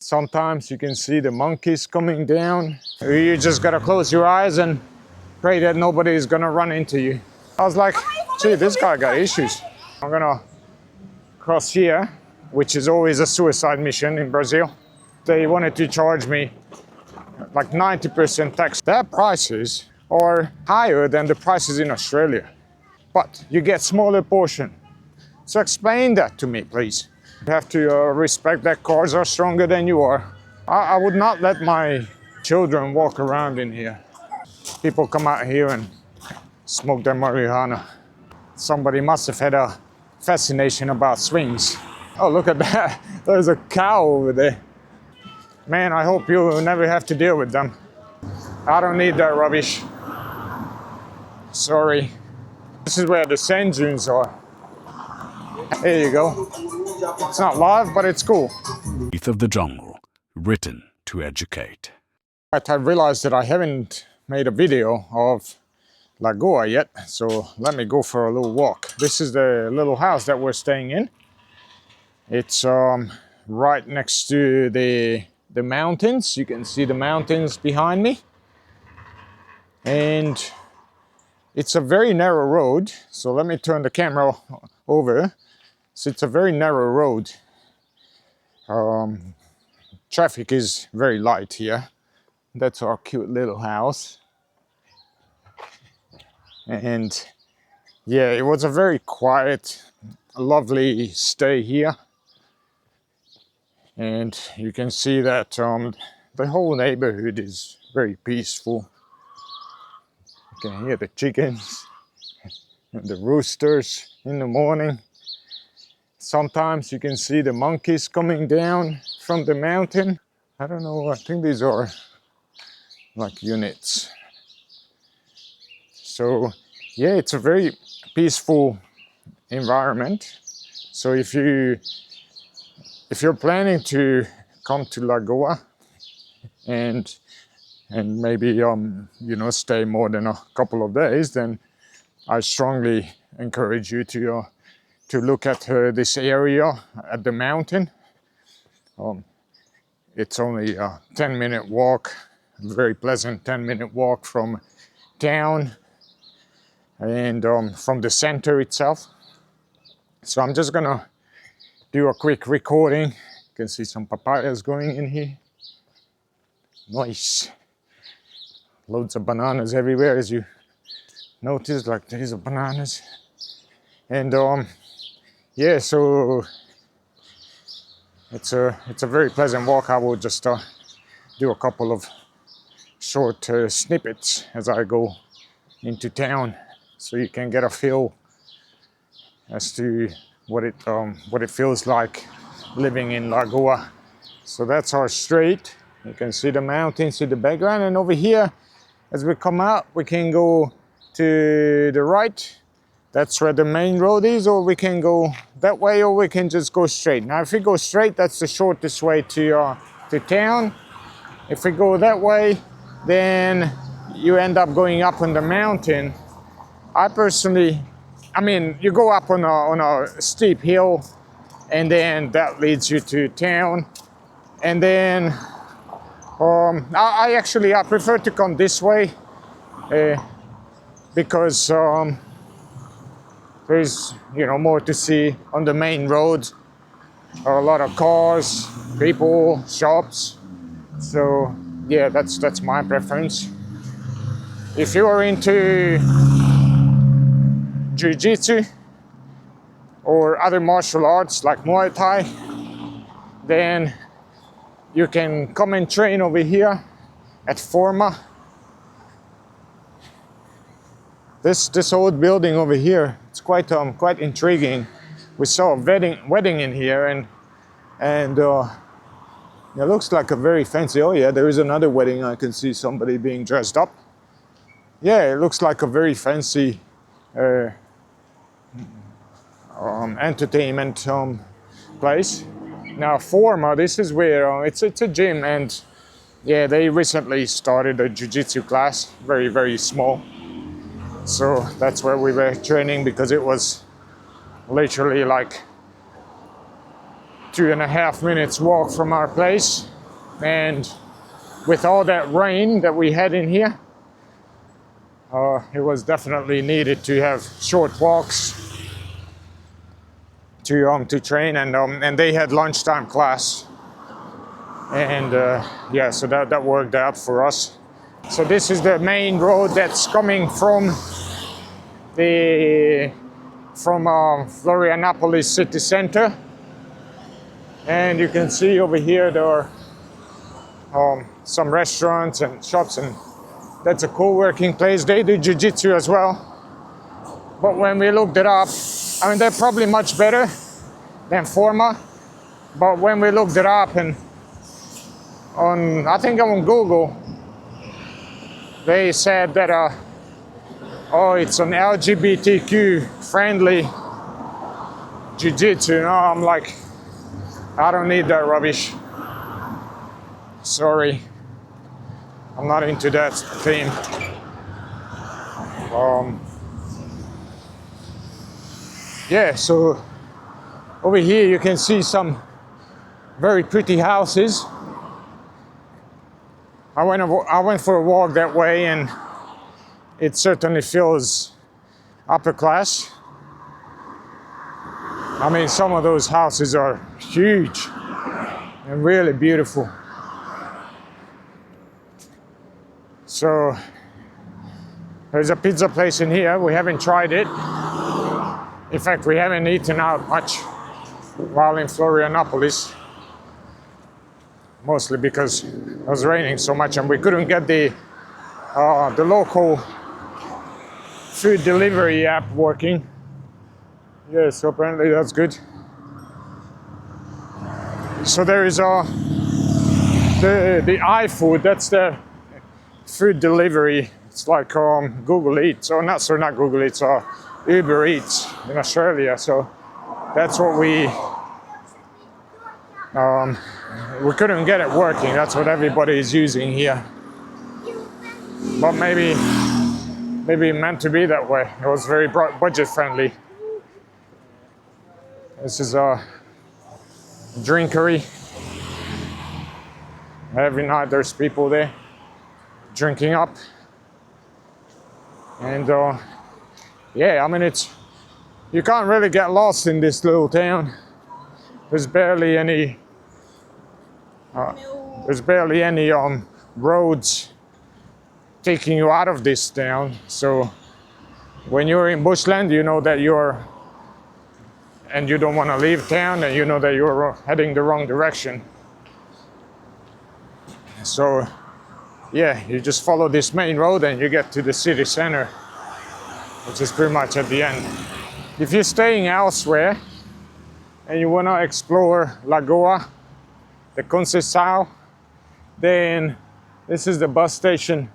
Sometimes you can see the monkeys coming down. You just gotta close your eyes and pray that nobody is gonna run into you. I was like, gee, this guy got issues. I'm gonna cross here, which is always a suicide mission in Brazil. They wanted to charge me like 90% tax. Their prices are higher than the prices in Australia, but you get smaller portion. So explain that to me, please. You have to respect that cars are stronger than you are. I would not let my children walk around in here. People come out here and smoke their marijuana. Somebody must have had a fascination about swings. Oh, look at that. There's a cow over there. Man, I hope you never have to deal with them. I don't need that rubbish. Sorry. This is where the sand dunes are. There you go. It's not live, but it's cool. Teeth of the Jungle, written to educate. I realized that I haven't made a video of Lagoa yet, so let me go for a little walk. This is the little house that we're staying in. It's right next to the mountains. You can see the mountains behind me. And it's a very narrow road, so let me turn the camera over. So it's a very narrow road. Traffic is very light here. That's our cute little house. And yeah, it was a very quiet, lovely stay here. And you can see that the whole neighborhood is very peaceful. You can hear the chickens and the roosters in the morning. Sometimes you can see the monkeys coming down from the mountain. I don't know, I think these are like units. So yeah, it's a very peaceful environment. So if you're planning to come to Lagoa and maybe stay more than a couple of days, then I strongly encourage you to look at this area at the mountain. It's only a 10-minute walk, a very pleasant 10-minute walk from town and from the center itself. So I'm just gonna do a quick recording. You can see some papayas growing in here. Nice. Loads of bananas everywhere, as you notice, like these are bananas. And yeah, so it's a very pleasant walk. I will just do a couple of short snippets as I go into town, so you can get a feel as to what it feels like living in Lagoa. So that's our street. You can see the mountains in the background, and over here, as we come out, we can go to the right. That's where the main road is, or we can go that way, or we can just go straight. Now, if we go straight, that's the shortest way to town. If we go that way, then you end up going up on the mountain. I mean, you go up on a steep hill, and then that leads you to town. And then I prefer to come this way because there's more to see on the main road. A lot of cars, people, shops. So yeah, that's my preference. If you are into jiu-jitsu or other martial arts like Muay Thai, then you can come and train over here at Forma. This old building over here, it's quite intriguing. We saw a wedding in here, and it looks like a very fancy. Oh yeah, there is another wedding. I can see somebody being dressed up. Yeah, it looks like a very fancy entertainment place. Now Forma, this is where it's a gym, and yeah, they recently started a jiu-jitsu class, very, very small. So that's where we were training, because it was literally like 2.5 minutes walk from our place. And with all that rain that we had in here, it was definitely needed to have short walks to train, and they had lunchtime class, and yeah, so that worked out for us. So this is the main road that's coming from Florianopolis city center, and you can see over here there are some restaurants and shops, and that's a co-working place. They do jiu-jitsu as well, but when we looked it up, I mean, they're probably much better than Forma, but when we looked it up and I think on Google, they said that oh, it's an LGBTQ friendly jiu-jitsu. No, I'm like, I don't need that rubbish. Sorry, I'm not into that theme. Yeah, so over here you can see some very pretty houses. I went for a walk that way, and it certainly feels upper class. I mean, some of those houses are huge and really beautiful. So there's a pizza place in here. We haven't tried it. In fact, we haven't eaten out much while in Florianopolis, mostly because it was raining so much and we couldn't get the local food delivery app working. Yeah, so apparently that's good. So there is the iFood, that's the food delivery. It's like Google Eats, or not Google Eats, Uber Eats in Australia. So that's what we couldn't get it working. That's what everybody is using here. But maybe meant to be that way. It was very budget friendly. This is a drinkery. Every night there's people there drinking up. And yeah, I mean, you can't really get lost in this little town. There's barely any roads taking you out of this town. So when you're in bushland, you know that and you don't want to leave town, and you know that you're heading the wrong direction. So yeah, you just follow this main road and you get to the city center, which is pretty much at the end. If you're staying elsewhere and you want to explore Lagoa da Conceição, then this is the bus station.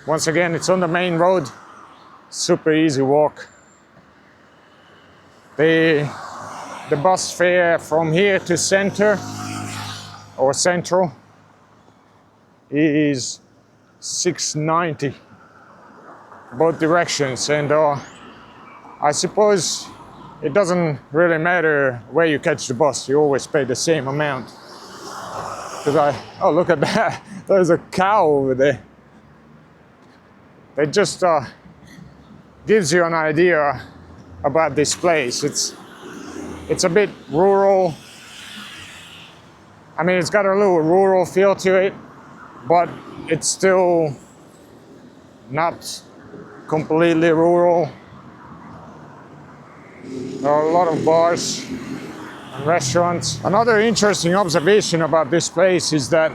Once again, it's on the main road, super easy walk. The bus fare from here to center or central is $6.90 both directions, and I suppose it doesn't really matter where you catch the bus, you always pay the same amount. Because oh, look at that, there's a cow over there. It just gives you an idea about this place. It's a bit rural. I mean, it's got a little rural feel to it, but it's still not completely rural. There are a lot of bars and restaurants. Another interesting observation about this place is that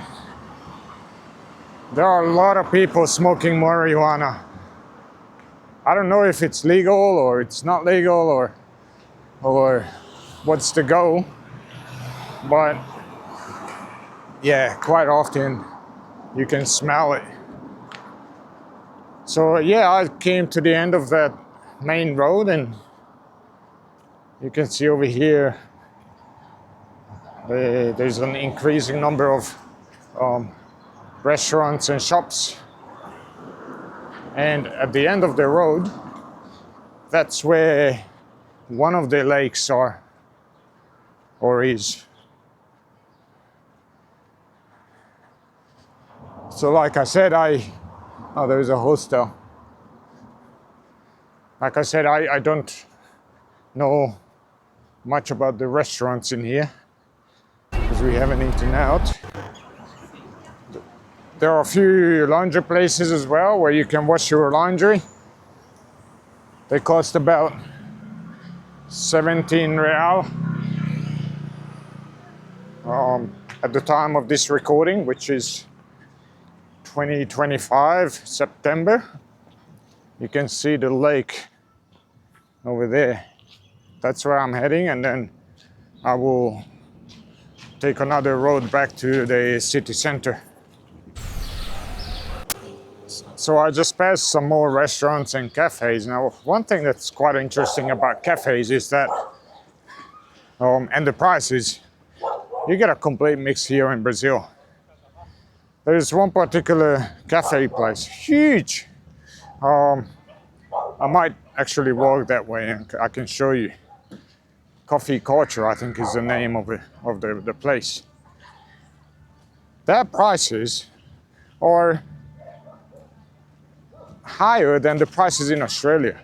there are a lot of people smoking marijuana. I don't know if it's legal or it's not legal or what's the go, but yeah, quite often you can smell it. So yeah, I came to the end of that main road, and you can see over here there's an increasing number of restaurants and shops. And at the end of the road, that's where one of the lakes are, or is. So like I said, oh, there's a hostel. Like I said, I don't know much about the restaurants in here because we haven't eaten out. There are a few laundry places as well where you can wash your laundry. They cost about 17 real at the time of this recording, which is 2025 September. You can see the lake over there. That's where I'm heading, and then I will take another road back to the city center. So I just passed some more restaurants and cafes. Now, one thing that's quite interesting about cafes is that, and the prices, you get a complete mix here in Brazil. There's one particular cafe place, huge. I might actually walk that way and I can show you. Coffee Culture, I think, is the name of the place. Their prices are higher than the prices in Australia,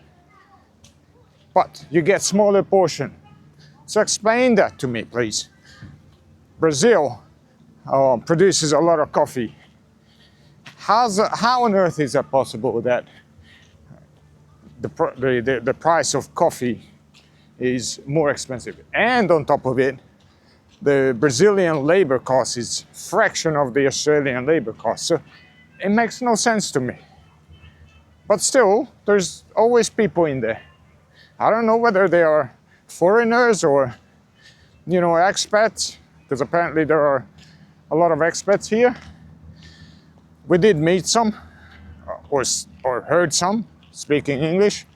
but you get smaller portion. So explain that to me, please. Brazil produces a lot of coffee. How on earth is that possible that the price of coffee is more expensive? And on top of it, the Brazilian labor cost is a fraction of the Australian labor cost. So it makes no sense to me. But still, there's always people in there. I don't know whether they are foreigners or, expats, because apparently there are a lot of expats here. We did meet some, or heard some speaking English.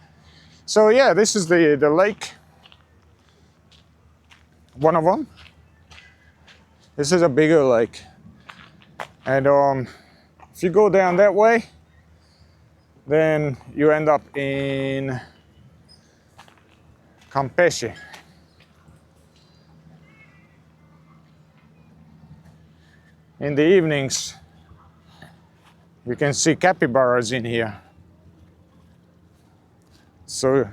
So yeah, this is the lake, one of them. This is a bigger lake. And if you go down that way, then you end up in Campeche. In the evenings, you can see capybaras in here. So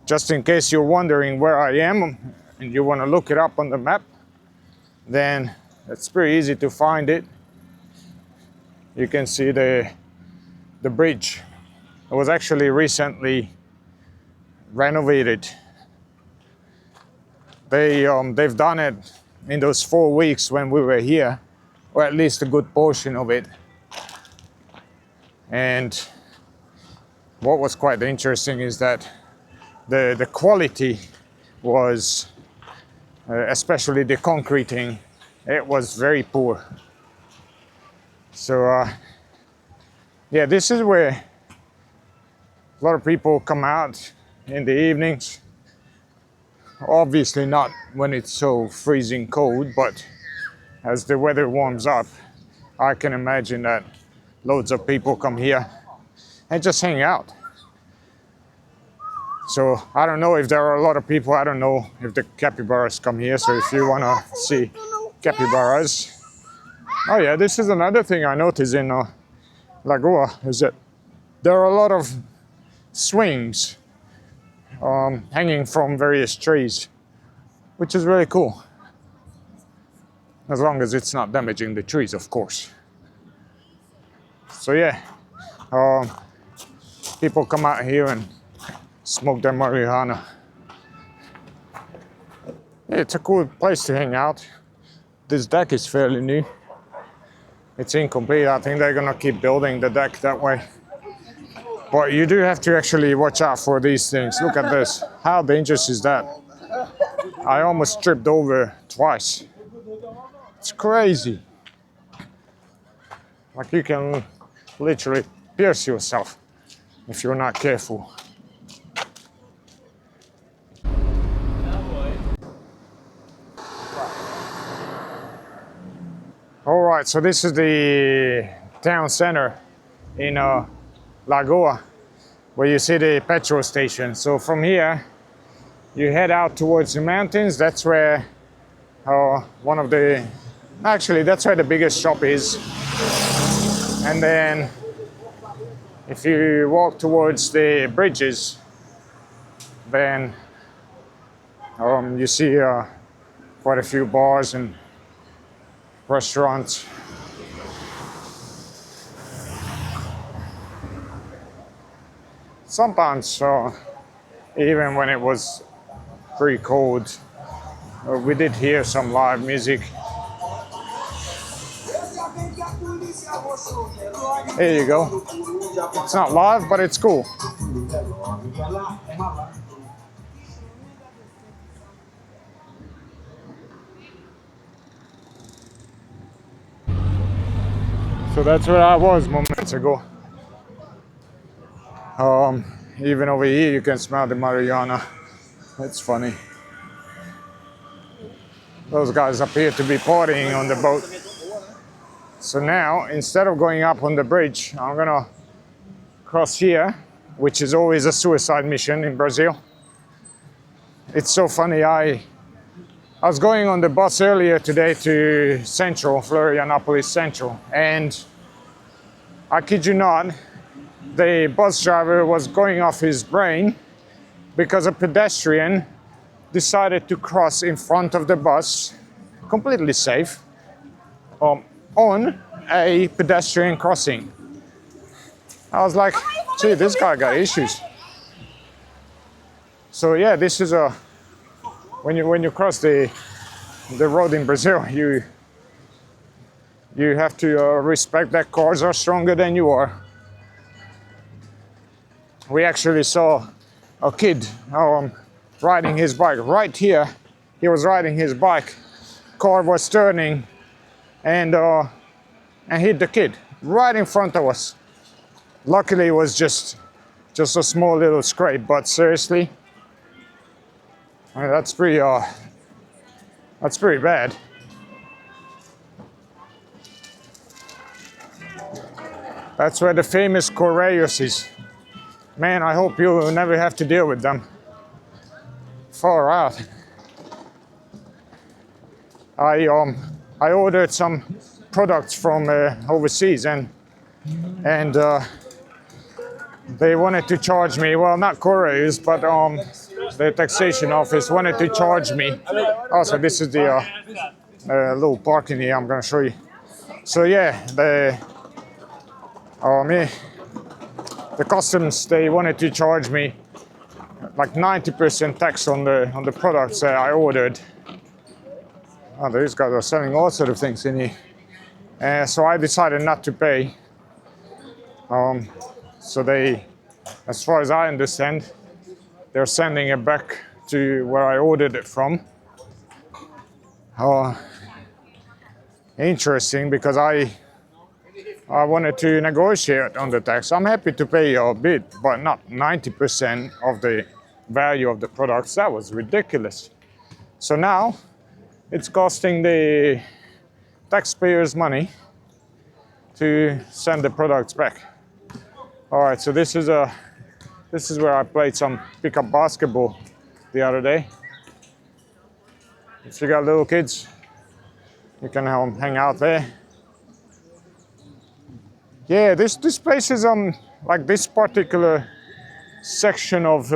just in case you're wondering where I am and you want to look it up on the map, then it's pretty easy to find it. You can see the bridge. It was actually recently renovated. They've done it in those 4 weeks when we were here, or at least a good portion of it. And what was quite interesting is that the quality was, especially the concreting, it was very poor. So yeah, this is where a lot of people come out in the evenings. Obviously not when it's so freezing cold, but as the weather warms up, I can imagine that loads of people come here and just hang out. So I don't know if there are a lot of people. I don't know if the capybaras come here. So if you want to see capybaras. Oh yeah, this is another thing I noticed in Lagoa, is that there are a lot of swings hanging from various trees, which is really cool. As long as it's not damaging the trees, of course. So yeah, people come out here and smoke their marijuana. Yeah, it's a cool place to hang out. This deck is fairly new. It's incomplete. I think they're gonna keep building the deck that way. But you do have to actually watch out for these things. Look at this. How dangerous is that? I almost tripped over twice. It's crazy. Like you can literally pierce yourself if you're not careful. All right, so this is the town center in Lagoa, where you see the petrol station. So from here, you head out towards the mountains. That's where that's where the biggest shop is. And then if you walk towards the bridges, then you see quite a few bars and restaurants. Sometimes, even when it was pretty cold, we did hear some live music. There you go. It's not live, but it's cool. So that's where I was moments ago. Even over here you can smell the marijuana. It's funny. Those guys appear to be partying on the boat. So now, instead of going up on the bridge, I'm gonna cross here, which is always a suicide mission in Brazil. It's so funny, I was going on the bus earlier today to Central, Florianopolis Central, and I kid you not, the bus driver was going off his brain because a pedestrian decided to cross in front of the bus, completely safe, on a pedestrian crossing. I was like, gee, this guy got issues. So yeah, this is when you cross the road in Brazil, you have to respect that cars are stronger than you are. We actually saw a kid riding his bike right here. He was riding his bike. Car was turning and hit the kid right in front of us. Luckily, it was just a small little scrape. But seriously, I mean, that's pretty bad. That's where the famous Correios is. Man, I hope you never have to deal with them. Far out. I ordered some products from overseas and they wanted to charge me. Well, not Correios, but the taxation office wanted to charge me. Also, this is the little parking here. I'm gonna show you. So yeah, the customs, they wanted to charge me like 90% tax on the products that I ordered. Oh, these guys are selling all sorts of things in here. So I decided not to pay. So they, as far as I understand, they're sending it back to where I ordered it from. Interesting, because I wanted to negotiate on the tax. I'm happy to pay a bit, but not 90% of the value of the products. That was ridiculous. So now it's costing the taxpayers money to send the products back. All right, so this is where I played some pickup basketball the other day. If you got little kids, you can hang out there. Yeah, this place is like this particular section of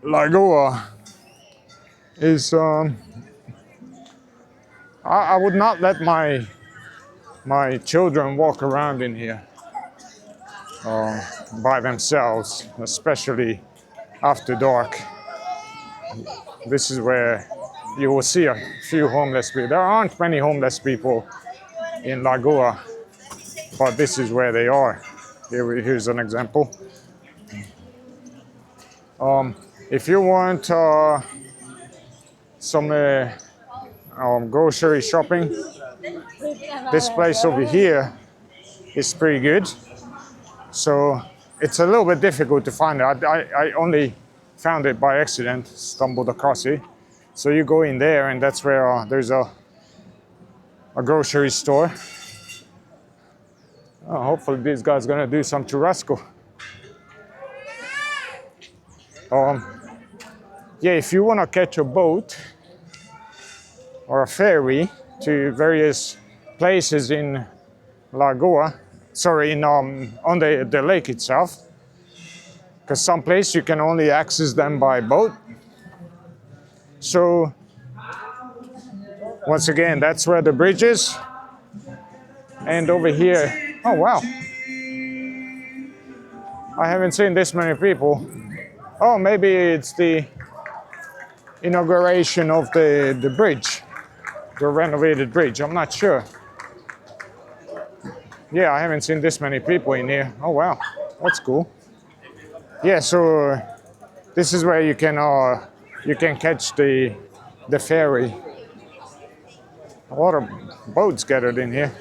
Lagoa is I would not let my children walk around in here by themselves, especially after dark. This is where you will see a few homeless people. There aren't many homeless people in Lagoa, but this is where they are. Here's an example. If you want some grocery shopping, this place over here is pretty good. So it's a little bit difficult to find it. I only found it by accident, stumbled across it. So you go in there, and that's where there's a grocery store. Oh, hopefully this guy's gonna do some churrasco. Yeah, if you wanna catch a boat or a ferry to various places in lagoa, sorry, on the lake itself, because some places you can only access them by boat. So once again, that's where the bridge is. And over here, oh wow, I haven't seen this many people. Oh, maybe it's the inauguration of the bridge, the renovated bridge, I'm not sure. Yeah, I haven't seen this many people in here. Oh wow, that's cool. Yeah, so this is where you can catch the ferry. A lot of boats gathered in here.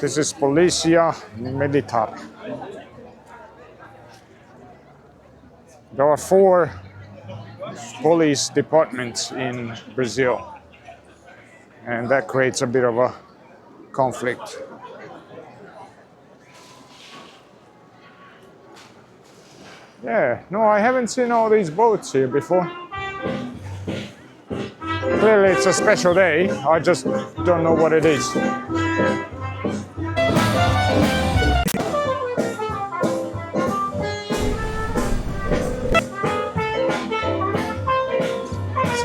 This is Policia Militar. There are 4 police departments in Brazil, and that creates a bit of a conflict. Yeah, no, I haven't seen all these boats here before. Clearly it's a special day, I just don't know what it is. So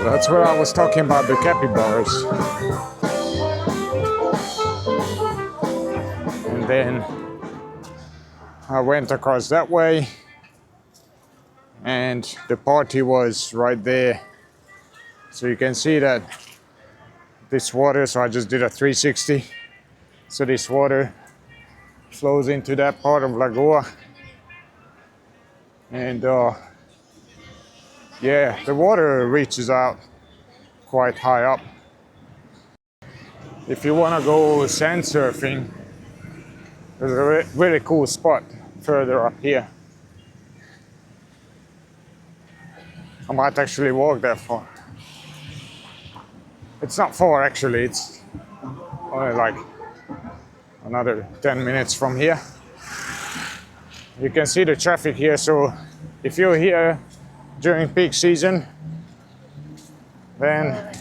that's where I was talking about the capybaras. And then I went across that way, and the party was right there. So you can see that this water, so I just did a 360. So this water flows into that part of Lagoa. And yeah, the water reaches out quite high up. If you want to go sand surfing, there's a really cool spot further up here. I might actually walk that far. It's not far actually, it's only like another 10 minutes from here. You can see the traffic here, so if you're here during peak season, then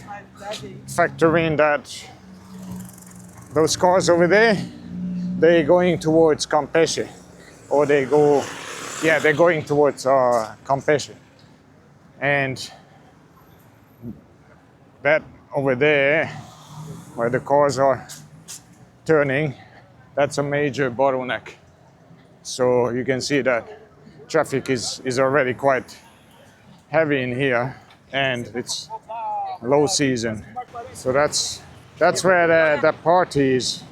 factor in that those cars over there, they're going towards Campeche, or they're going towards Campeche. And that over there, where the cars are turning, that's a major bottleneck. So you can see that traffic is already quite heavy in here, and it's low season. So that's where that party is.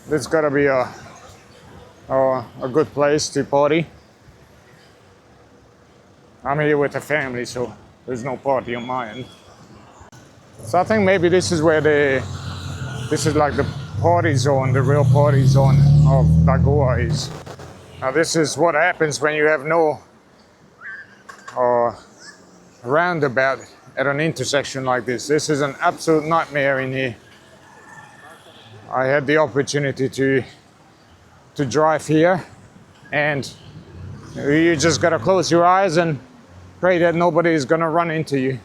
This gotta be a good place to party. I'm here with the family, so there's no party on my end. So I think maybe this is where this is like the party zone, the real party zone of Lagoa is. Now this is what happens when you have no roundabout at an intersection like this. This is an absolute nightmare in here. I had the opportunity to drive here, and you just gotta close your eyes and pray that nobody is gonna run into you.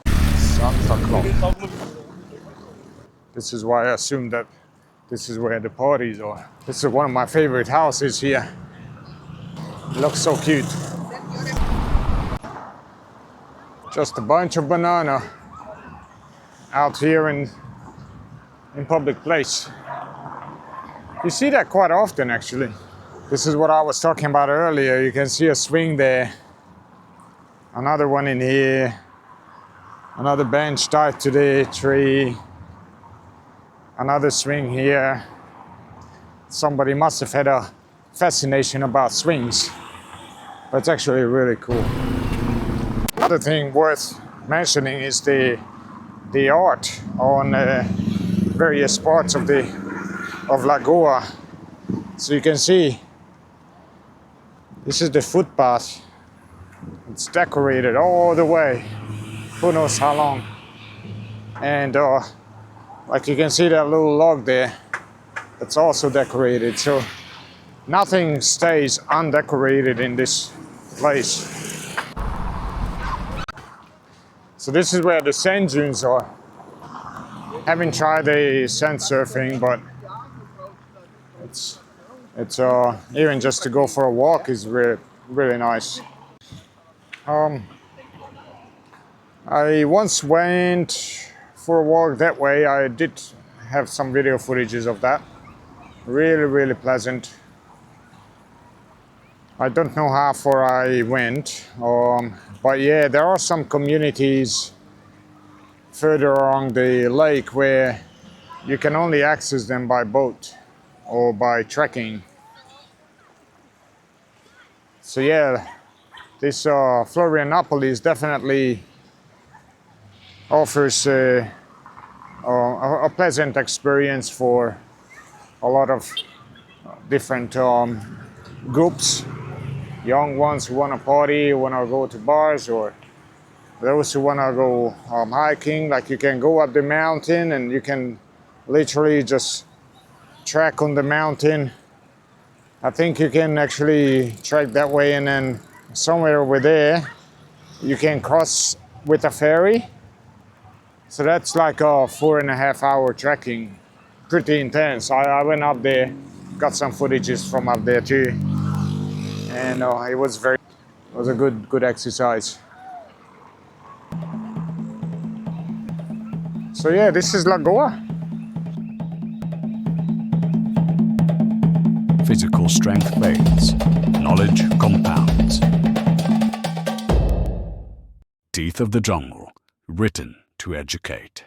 Santa Claus. This is why I assume that this is where the parties are. This is one of my favorite houses here. It looks so cute. Just a bunch of banana out here in public place. You see that quite often actually. This is what I was talking about earlier. You can see a swing there. Another one in here. Another bench tied to the tree. Another swing here. Somebody must have had a fascination about swings. But it's actually really cool. Another thing worth mentioning is the art on various parts of Lagoa. So you can see this is the footpath. It's decorated all the way. Who knows how long. And like you can see that little log there, it's also decorated. So nothing stays undecorated in this place. So this is where the sand dunes are. Haven't tried the sand surfing, but it's even just to go for a walk is really nice. I once went for a walk that way. I did have some video footages of that. Really pleasant. I don't know how far I went, but yeah, there are some communities further along the lake where you can only access them by boat or by trekking. So yeah, this Florianopolis definitely offers a pleasant experience for a lot of different groups. Young ones who want to party, want to go to bars, or those who want to go hiking. Like, you can go up the mountain and you can literally just trek on the mountain. I think you can actually trek that way, and then somewhere over there you can cross with a ferry. So that's like a 4.5 hour trekking. Pretty intense. I went up there, got some footages from up there too, and it was a good exercise. So yeah, this is Lagoa. Physical strength fades, knowledge compounds. Teeth of the Jungle, written to educate.